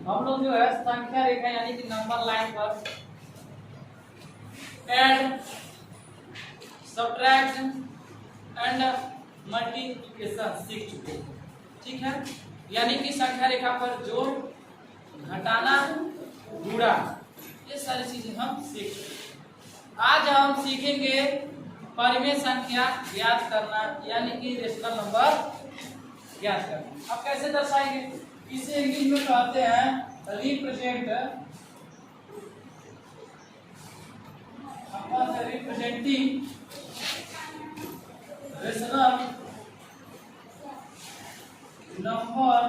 हम लोग जो है संख्या रेखा यानी कि नंबर लाइन पर ऐड, सब्ट्रैक्ट एंड मल्टीप्लिकेशन सीख चुके हैं। ठीक है, यानी कि संख्या रेखा पर जोड़, घटाना, गुणा, ये सारी चीजें हम सीख चुके हैं। आज हम सीखेंगे परिमेय संख्या ज्ञात करना यानी कि रेशनल नंबर ज्ञात करना। अब कैसे दर्शाएंगे? इसे इंग्लिश में कहते हैं represent, representing rational number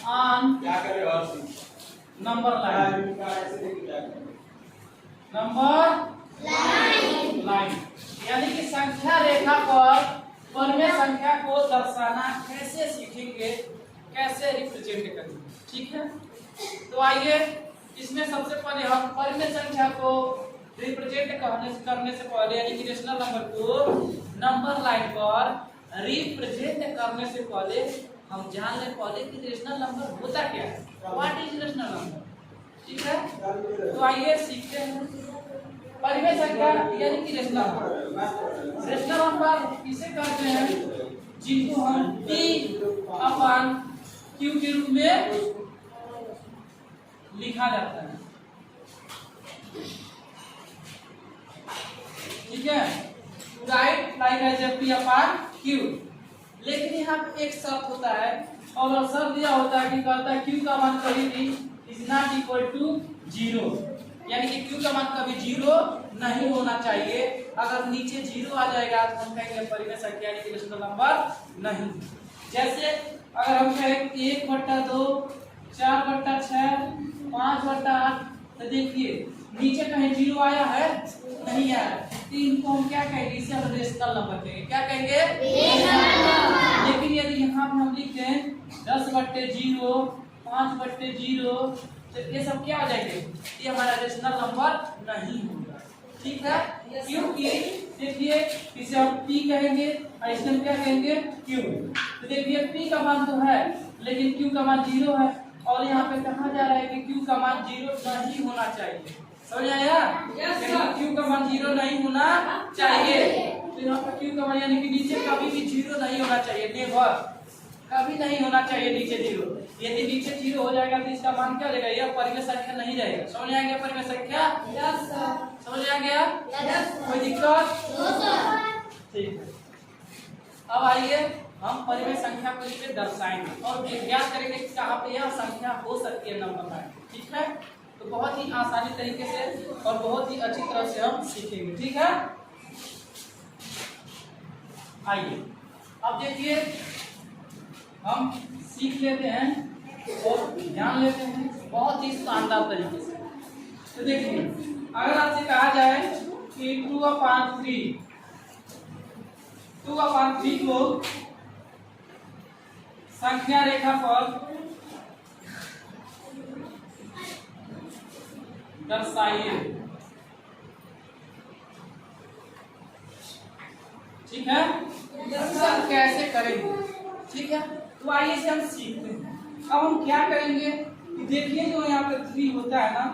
on क्या करे और नंबर लाइन, नंबर लाइन यानी कि संख्या रेखा पर परिमेय संख्या को दर्शाना कैसे सीखेंगे, कैसे रिप्रेजेंट करेंगे। ठीक है, तो आइए इसमें सबसे पहले हम परिमेय संख्या को रिप्रेजेंट करने से पहले यानी कि रेशनल नंबर को नंबर लाइन पर रिप्रेजेंट करने से पहले हम जान ले पहले कि रेशनल नंबर होता क्या है, व्हाट इज रेशनल नंबर। ठीक है, तो आइए सीखते हैं परिमेय संख्या यानी कि रेशनल नंबर। रेशनल नंबर किसे कहते हैं? जिनको हम P/Q के रूप में लिखा जाता है। ठीक है, राइट लाइक एज P/Q। लेकिन यहाँ पे एक शर्त होता है और शर्त दिया होता है कि कहता है Q का मान कभी भी इज नॉट इक्वल टू 0, यानी कि Q का मान कभी 0 नहीं होना चाहिए। अगर नीचे 0 आ जाएगा तो हम कहेंगे परिमेय संख्या यानी कि रेशनल नंबर नहीं। जैसे अगर हम कहें 1/2, 4/6, 5/8, तो देखिए नीचे कहीं 0 आया है? नहीं आया, तो इनको हम क्या कहेंगे? इसे हम रेशनल नंबर कहेंगे। क्या कहेंगे? लेकिन यदि यहाँ पे हम लिखते हैं 10/0, 5/0, तो ये सब क्या आ जाएंगे? ये हमारा रेशनल नंबर नहीं होगा। ठीक है, क्योंकि देखिए इसे हम P कहेंगे और इसे हम क्या कहेंगे? Q। तो देखिए P का मान तो है लेकिन Q का मान 0 है और यहाँ पे कहा जा रहा है कि Q का मान 0 नहीं होना चाहिए। समझ आया? Q का मान 0 नहीं होना चाहिए। तो यहाँ पर Q का मान यानी कि नीचे कभी भी 0 नहीं होना चाहिए, नेवर, कभी नहीं होना चाहिए नीचे 0। यदि नीचे 0 हो जाएगा तो इसका मान क्या रहेगा? यह परिमेय संख्या नहीं रहेगा। समझ आ गया परिमेय संख्या? समझ आ गया? कोई दिक्कत? ठीक है, अब आइए हम परिमेय संख्या को इसे दर्शाएंगे और ज्ञात करेंगे कि कहाँ पे यह संख्या हो सकती है नंबर लाइन। ठीक है, तो बहुत ही आसानी तरीके से और बहुत ही अच्छी तरह से हम सीखेंगे। ठीक है, आइए अब देखिए हम सीख लेते हैं और ध्यान लेते हैं बहुत ही शानदार तरीके से। तो देखिए अगर आपसे कहा जाए कि 2/3 को संख्या रेखा पर दर्शाइए। ठीक है, सब कैसे करेंगे? ठीक है, तो आइए से हम सीखते हैं। अब हम क्या करेंगे कि देखिए जो यहाँ पे 3 होता है ना,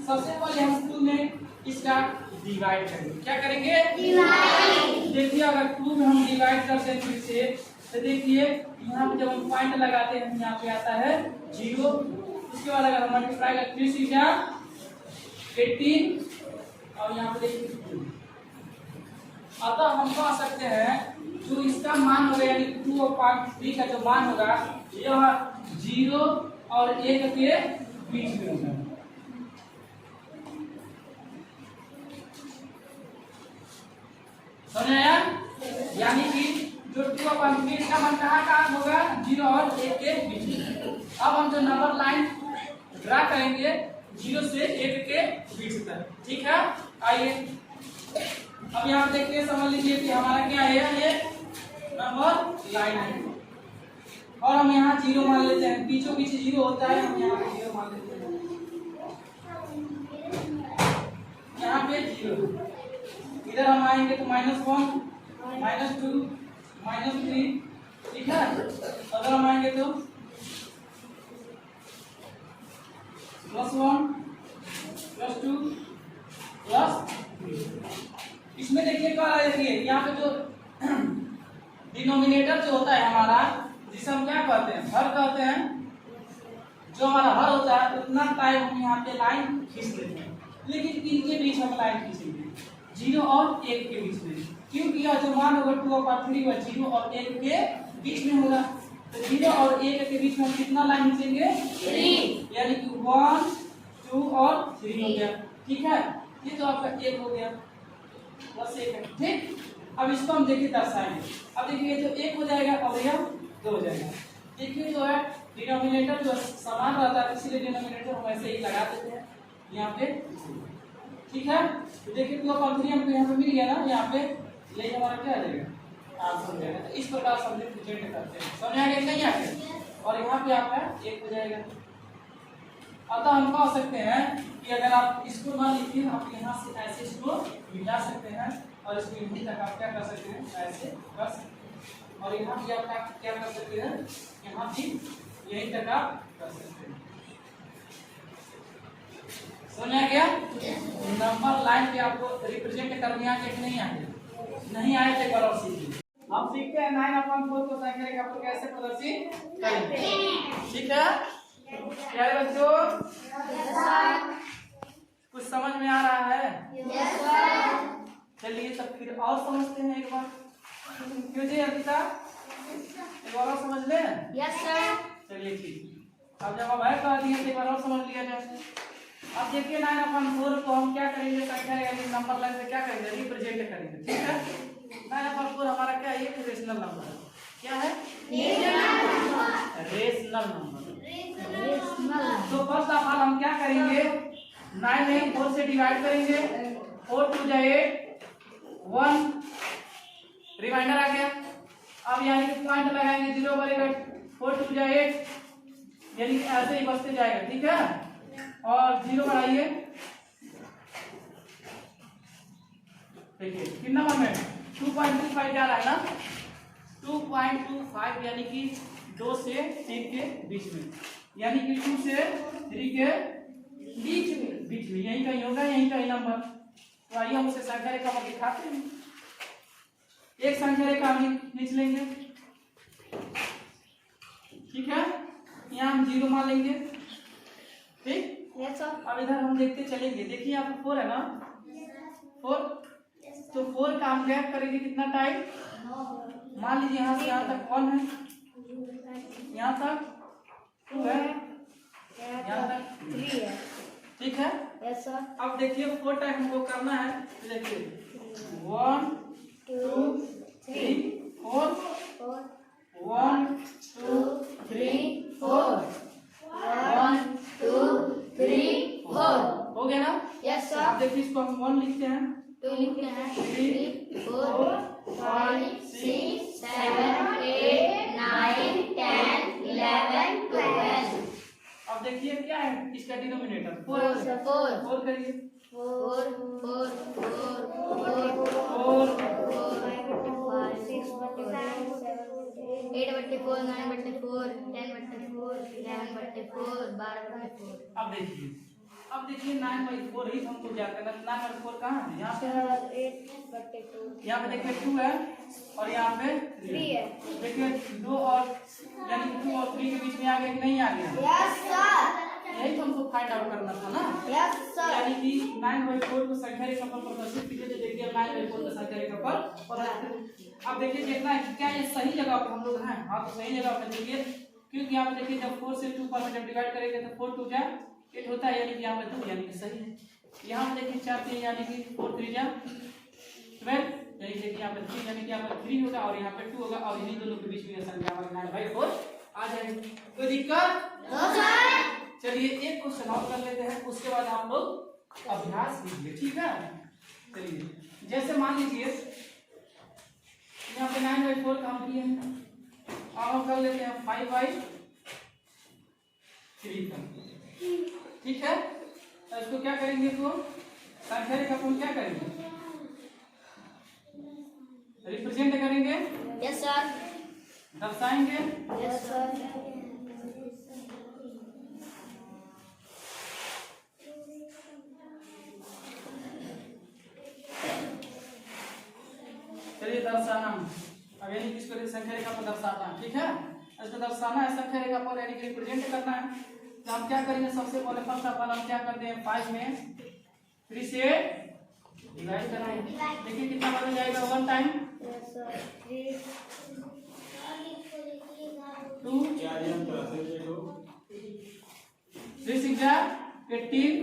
सबसे पहले हम 2 में इसका डिवाइड करेंगे। क्या करेंगे? डिवाइड। देखिए अगर 2 में हम डिवाइड करते हैं फिर से, तो देखिए यहाँ पे जब हम पॉइंट लगाते हैं यहाँ पे आता है 0। उसके बाद अगर हम मल्टीप्लाई करते हैं 3 क्या 18 और यहाँ पे देखिए 2। अतः हम कह सकते हैं जो इसका मान होगा यानी 2/3 का जो मान होगा यह 0 और 1 के बीच में होगा। समझ आया? यानी कि जो 2/3 का मान कहाँ होगा? 0 और 1 के बीच में। अब हम जो नंबर लाइन ड्रा करेंगे 0 से 1 के बीच तक। ठीक है, आइए अब यहाँ देखिए समझ लीजिए कि हमारा क्या है, ये नंबर लाइन है और हम यहाँ 0 मान लेते हैं। बीचों बीच 0 होता है, हम यहाँ पे 0 मान लेते हैं। यहाँ पे 0, इधर हम आएंगे तो -1, -2, -3। ठीक है, अगर हम आएंगे तो +1 +2 +3। इसमें देखिए क्या आ रही है, यहाँ पे जो डिनोमिनेटर जो होता है हमारा, जिसे हम क्या कहते हैं, हर कहते हैं, जो हमारा हर होता है उतना टाइम हम यहाँ पे लाइन खींच लेते हैं। लेकिन इनके बीच हम लाइन खींचेंगे 0 और 1 के बीच में, क्योंकि यह जो मान होगा 2/3 वह 0 और 1 के बीच में होगा। तो 0 और 1 के बीच में हम कितना लाइन खींचेंगे, 3, यानी कि 1 2 और 3 हो गया। ठीक है, ये तो आपका 1 हो गया, बस 1 है। ठीक, अब इसको हम देखिए दर्शाएंगे। अब देखिए ये तो 1 हो जाएगा और यह 2 हो जाएगा। देखिए जो है डिनोमिनेटर जो समान रहता है, इसलिए डिनोमिनेटर हम ऐसे ही लगा देते हैं यहाँ पे। ठीक है, तो देखिए 2/3 हमको यहाँ पे मिल गया ना, यहाँ पे यही हमारा क्या आ जाएगा, आंसर हो जाएगा। तो इस प्रकार से हम रिप्रेजेंट करते हैं। समझ आ गया नहीं आ गया? और यहाँ पे आपका 1 हो जाएगा। अतः हम कह सकते हैं कि अगर आप इसको मान लीजिए, आप यहाँ से ऐसे इसको मिला सकते हैं और इसको यहीं तक आप क्या कर सकते हैं, ऐसे कर सकते हैं। और यहाँ भी आप क्या कर सकते हैं, यहाँ भी यहीं तक आप कर सकते हैं। समझ आ गया? नंबर लाइन पे आपको रिप्रेजेंट करने आ गया कि नहीं आए? नहीं आए थे, करो सीखिए। हम सीखते हैं 9/4 को संख्या रेखा पर कैसे प्रदर्शित करेंगे। ठीक है प्यारे बच्चों, कुछ समझ में आ रहा है? चलिए तब फिर और समझते हैं एक बार। क्यों जी अर्पिता, एक बार और समझ ले? Yes sir. चलिए ठीक, अब जब हम ऐड कर दिए तो एक बार और समझ लिया जाए। अब देखिए 9/4 को हम क्या करेंगे, संख्या रेखा नंबर लाइन से क्या करेंगे, रिप्रेजेंट करेंगे। ठीक है, 9/4 हमारा क्या है, एक रेशनल नंबर है। क्या है? Rational number. तो फर्स्ट ऑफ ऑल हम क्या करेंगे, 9 में 4 से डिवाइड करेंगे, 4 2 जा 8, 1 रिमाइंडर आ गया। अब यहाँ पे पॉइंट लगाएंगे, 0 बनेगा, 4 2 जा 8, यानी कि ऐसे ही बचते जाएगा। ठीक है, और 0 बढ़ाइए, देखिए कितना नंबर में 2.25 जा रहा है ना, 2.25 यानी कि 2 से 3 के बीच में, यानी कि 2 से 3 के बीच में यही कहीं होगा, यही कहीं नंबर। तो आइए हम उसे संख्या रेखा पर दिखाते हैं। एक संख्या रेखा हम खींच लेंगे। ठीक है, यहाँ हम 0 मान लेंगे। ठीक, अब इधर हम देखते चलेंगे। देखिए यहाँ पे 4 है ना, 4, तो 4 का हम गैप करेंगे कितना टाइम, मान लीजिए यहाँ से यहाँ तक 1 है, यहाँ तक 2 है, यहाँ तक 3 है। ठीक है, यस सर। अब देखिए 4 टाइम हमको करना है, तो देखिए 1 2 3 4, 1 2 3 4, 1 2 3 4 हो गया ना? Yes sir. अब देखिए इसको हम 1 लिखते हैं, 2 लिखते हैं, 3 4 5 6 7 8 9 10 11 12। अब देखिए क्या है इसका डिनोमिनेटर 4 करिए, 4 4 8/4 9/4 10/4 11/4 12/4। अब देखिए 9/4 ही हमको क्या करना है। 9/4 कहाँ है, यहाँ पे 8/2, यहाँ पे देखिए 2 है और यहाँ पे 3 है। देखिए 2 और यानी 2 और 3 के बीच में आ गया कि नहीं आ गया? Yes sir. यही तो हमको फाइंड आउट करना था ना। Yes sir. यानी कि 9/4 को संख्या रेखा पर प्रदर्शित कीजिए। तो देखिए 9/4 को संख्या रेखा पर प्रदर्शित। अब देखिए देखना है कि क्या ये सही जगह पर हम लोग हैं। हाँ, तो सही जगह पर देखिए, क्योंकि यहाँ पे देखिए जब 4 से 2 पर जब डिवाइड करेंगे तो 4 2 जा 8 होता है, यानी कि यहाँ पे 2 यानी कि सही है। यहाँ पे देखिए 4 3 यानी कि 4 3 जा 12, यानी कि यहाँ पे 3 यानी कि यहाँ पे 3 होगा और यहाँ पे 2 होगा और इन्हीं दोनों के बीच में संख्या हमारी 9/4 आ जाएगी। कोई दिक्कत? No sir. चलिए एक क्वेश्चन और कर लेते हैं, उसके बाद आप लोग अभ्यास कीजिए। ठीक है, चलिए जैसे मान लीजिए यहाँ पे 9/4 का हम किए हैं, अब हम कर लेते हैं 5/3 का। ठीक है, तो इसको क्या करेंगे, तो संख्या रेखा को क्या करेंगे, रिप्रेजेंट करेंगे। Yes sir. दर्शाएंगे। Yes sir. दर्शाना। अब यानी किसको संख्या रेखा पर दर्शाना, ठीक है। इसको दर्शाना है संख्या रेखा पर, यानी कि रिप्रेजेंट करना है। तो हम क्या करेंगे, सबसे पहले फर्स्ट ऑफ ऑल हम क्या करते हैं, 5 में 3 से डिवाइड करेंगे। देखिए कितना बन जाएगा, 1 टाइम Yes, sir. 3. 2 3 6 जा 18,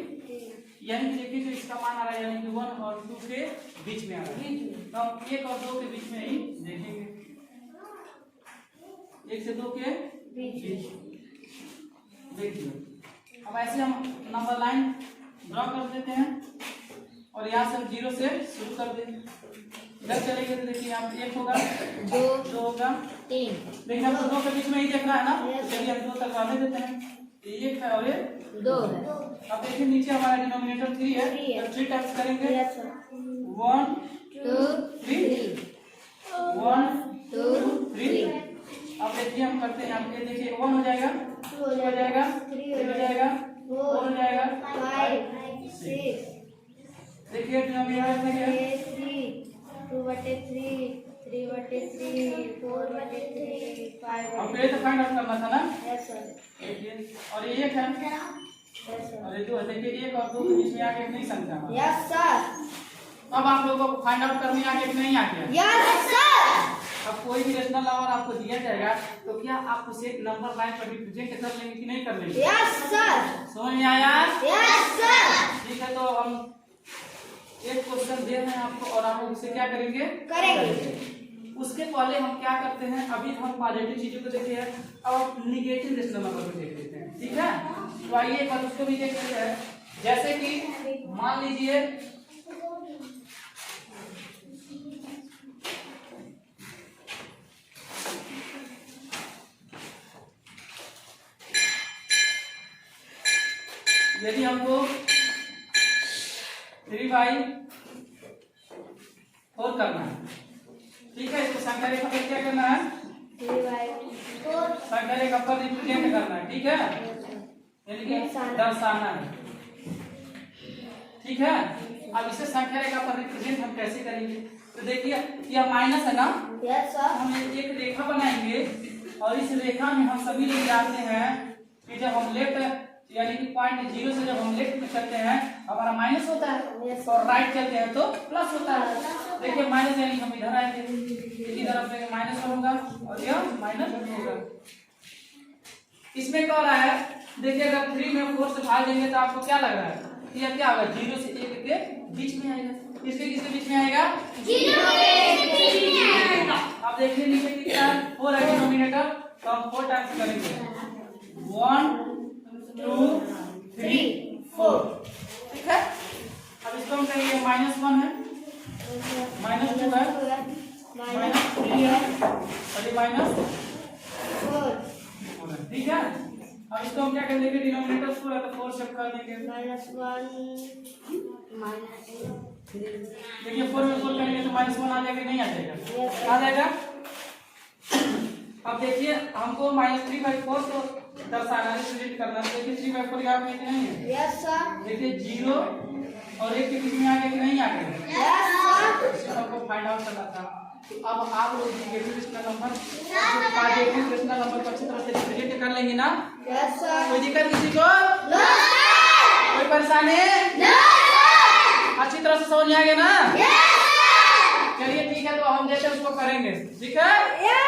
यानी कि देखिए जो इसका मान आ रहा है, यानी कि 1 और 2 के बीच में आ रहा है। तो हम 1 और 2 के बीच में ही देखेंगे, 1 से 2 के बीच। देखिए अब ऐसे हम नंबर लाइन ड्रॉ कर देते हैं और यहाँ से हम 0 से शुरू कर देंगे। इधर चलेंगे तो देखिए यहाँ पे 1 होगा, 2 होगा, 3। लेकिन हम 2 के बीच में ही देख रहा है ना, तो चलिए हम 2 तक आने देते हैं। 1 है और 2 है। अब देखिए नीचे हमारा डिनोमिनेटर 3 है, तो 3 टाइम्स करेंगे। 1 2 3 1 2 3। अब देखिए हम करते हैं, यहाँ पे देखिए 1 हो जाएगा, 2 हो जाएगा, 3 हो जाएगा, 4 हो जाएगा, 5 6। देखिए डिनोमिनेटर में है 2/3 3/3 4/3 5। अब ये तो फाइंड आउट करना था ना। Yes, sir. देखिए और ये 1 है Yes, sir. और ये 2 है। देखिए 1 और 2 के बीच में आके नहीं संख्या हमारा। Yes, sir. अब आप लोगों को फाइंड आउट करने आगे कि नहीं आगे। Yes, sir. अब कोई भी रेशनल नंबर आपको दिया जाएगा तो क्या आप उसे नंबर लाइन पर रिप्रेजेंट कर लेंगे कि नहीं कर लेंगे। Yes, sir. समझ में आया। Yes, sir. ठीक है, तो हम एक क्वेश्चन दे रहे हैं आपको और आप लोग उसे क्या करेंगे, करेंगे। उसके पहले हम क्या करते हैं, अभी हम पॉजिटिव चीजों को देखे हैं, अब हम निगेटिव रेशनल नंबर को देख लेते हैं, ठीक है। तो आइए एक बार उसको भी देख लेते हैं। जैसे कि मान लीजिए यदि हमको 3/4 करना है, ठीक है। इसको संख्या रेखा पर क्या करना है, 3/4 संख्या रेखा पर रिप्रेजेंट करना है, ठीक है, यानी कि दर्शाना है, ठीक है। अब इसे संख्या रेखा पर रिप्रेजेंट हम कैसे करेंगे, तो देखिए यह माइनस है ना। Yes, sir. हम एक रेखा बनाएंगे और इस रेखा में हम सभी लोग जानते हैं कि जब हम लेफ्ट यानी कि पॉइंट 0 से जब हम लेफ्ट में चलते हैं हमारा माइनस होता है और राइट चलते हैं तो प्लस होता है। देखिए माइनस यानी हम इधर आएंगे, इधर अपने माइनस होगा और यह माइनस होगा। इसमें क्या हो रहा है, देखिए अगर 3 में 4 से भाग देंगे तो आपको क्या लग रहा है, यह क्या होगा, 0 से 1 के बीच में आएगा। किसके किसके बीच में आएगा, 0 के। अब देखिए नीचे कितना है, 4 है डिनोमिनेटर, तो हम 4 टाइम्स करेंगे, 1 2 3 4, ठीक है। अब इसको हम कहेंगे -1 है, -2 है, -3 है और ये -4 है, ठीक है। अब इसको हम क्या कर देंगे, डिनोमिनेटर 4 है तो 4 शिफ्ट कर देंगे, देखिए 4 में 4 करेंगे तो -1 आ जाएगा, नहीं आ जाएगा, आ जाएगा। अब देखिए हमको -3/4 को दर्शाना है, रिप्रेजेंट करना है। देखिए 3/4 यहाँ पे नहीं है। Yes, sir. देखिए 0 और 1 के बीच में आ गया कि नहीं आ गया। Yes, sir. इसे हमको फाइंड आउट करना था। तो अब आप लोग negative rational number positive rational number को अच्छी तरह से रिप्रेजेंट कर लेंगे ना। Yes, sir. कोई दिक्कत किसी को, No, sir. कोई परेशानी, No, sir. अच्छी तरह से समझ में आ गया ना। Yes, sir. चलिए ठीक है, तो हम जैसे उसको करेंगे, ठीक है। Yes.